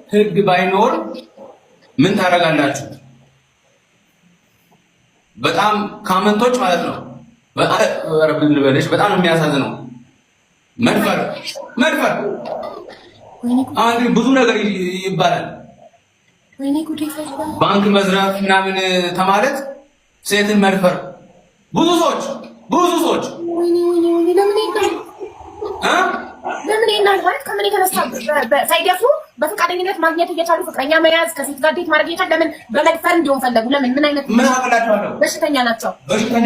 ህግ ባይኖር ምን ታደርጋላችሁ? በጣም ካመንቶች ማለት ነው። በጣም የሚያሳዝነው መድፈር አንድ ብዙ ነገር ይባላል። ባንክ መዝረፍ ምናምን ተማለት ሴትን መድፈር ብዙ ሰዎች ለምን ይናልባት ከምን የተነሳ ሳይደፍሩ በፈቃደኝነት ማግኘት እየቻሉ ፍቅረኛ መያዝ ከሴት ጋር ዴት ማድረግ እየቻሉ ለምን በመድፈር እንዲሆን ፈለጉ? ለምን ምን አይነት ምን አፈላቸዋለሁ? በሽተኛ ናቸው። በሽተኛ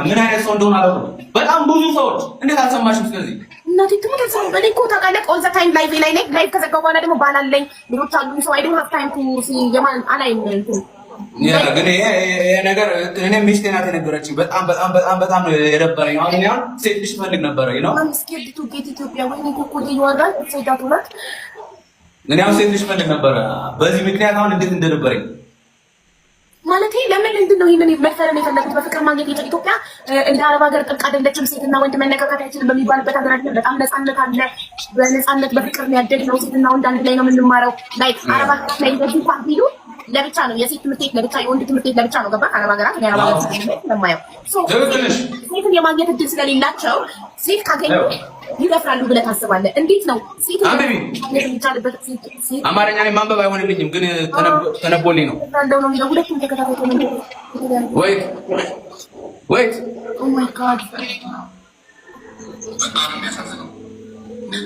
ምን አይነት ሰው እንደሆነ አላውቅም። በጣም ብዙ ሰዎች እንዴት አልሰማሽም? ስለዚህ እናቴ ትሙት ሰው በኔ እኮ ታውቃለህ፣ ኦል ዘ ታይም ላይቭ ላይ ነኝ። ላይቭ ከዘጋው በኋላ ደግሞ ባላለኝ ሌሎች አሉ ሰው አይደለም ሀፍ ታይም ቱ ሲ የማን አላይም እንትን ግን ይሄ ነገር እኔ ሚስቴ ናት የነገረችኝ። በጣም ነው የደበረኝ። አሁን ሴት ልጅ ፈልግ ነበረ ነው ስኬት ቱ ጌት ኢትዮጵያ ወይ እኮ ይወራል ሴታቱ ናት። እኔ አሁን ሴት ልጅ ፈልግ ነበረ። በዚህ ምክንያት አሁን እንዴት እንደነበረኝ ማለት ለምን ምንድነው ይሄንን መፈረም የፈለጉት? በፍቅር ማግኘት ኢትዮጵያ እንደ አረብ ሀገር ጥልቅ አይደለችም። ሴትና ወንድ መነካካት አይችልም በሚባልበት ሀገር አይደለም። በጣም ነፃነት አለ። በነፃነት በፍቅር ነው ያደግነው። ሴትና ወንድ አንድ ላይ ነው የምንማረው። ላይክ አረብ ሀገር ላይ እንደዚህ እንኳን ቢሉ ለብቻ ነው የሴት ትምህርት ቤት ለብቻ፣ የወንድ ትምህርት ቤት ለብቻ ነው። ገባ? አረብ ሀገራት የአረብ ሀገራት ለማየው ሴትን የማግኘት እድል ስለሌላቸው ሴት ካገኙ ይደፍራሉ ብለህ ታስባለህ? እንዴት ነው ሴት የሚቻልበት? አማርኛ ላይ ማንበብ አይሆንልኝም፣ ግን ተነቦልኝ ነው እንደው ነው የሚለው። ሁለቱም ተከታታይ ነው። ወይት ኦ ማይ ጋድ በጣም የሚያሳዝነው እንዴት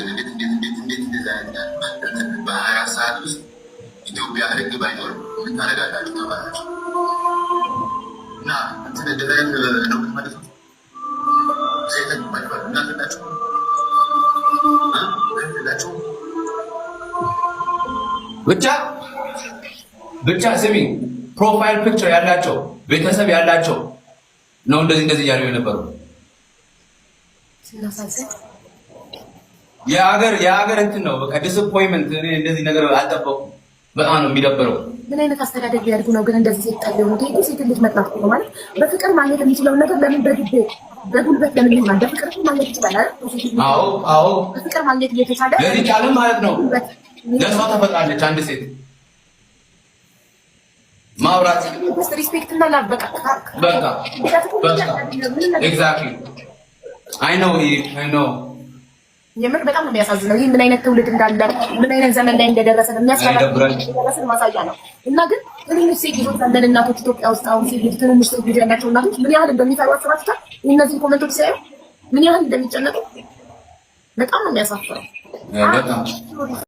በ24 ሰዓት ውስጥ ኢትዮጵያ ህግ ባይኖር ምን ታደርጋላችሁ ተባላችሁ እና እንትን እንደዚህ ነው ማለት ነው። ሴትን ማይፈር እናንተላችሁ ብቻ ስሚ፣ ፕሮፋይል ፒክቸር ያላቸው ቤተሰብ ያላቸው ነው እንደዚህ እያሉ የነበሩ የሀገር እንትን ነው። በቃ ዲስአፖይንትመንት። እኔ እንደዚህ ነገር አልጠበኩም። በጣም ነው የሚደብረው። ምን አይነት አስተዳደግ ሊያድጉ ነው ግን እንደዚህ ሴት ታለው ነው? ሴት ልጅ መጥናት ነው ማለት በፍቅር ማግኘት የሚችለው ነገር ለምን በጉልበት ለምን ይሆናል? በፍቅር ማግኘት ይችላል። አዎ በፍቅር ማግኘት እየተቻለ ለዚህ ጫለም ማለት ነው። ለሷ ተፈጥራለች አንድ ሴት ማውራት ሪስፔክት እና ላቭ በቃ ኤግዛክትሊ አይ ኖ የምር በጣም ነው የሚያሳዝነው። ይህ ምን አይነት ትውልድ እንዳለ ምን አይነት ዘመን ላይ እንደደረሰ የሚያስፈራን ማሳያ ነው። እና ግን ትንንሽ ሴት ልጆች ያለን እናቶች ኢትዮጵያ ውስጥ አሁን ሴት ልጅ ትንንሽ ሴት ልጅ ያላቸው እናቶች ምን ያህል እንደሚፈሩ አስባችሁታል? እነዚህ ኮሜንቶች ሲያዩ ምን ያህል እንደሚጨነቁ በጣም ነው የሚያሳፍረው።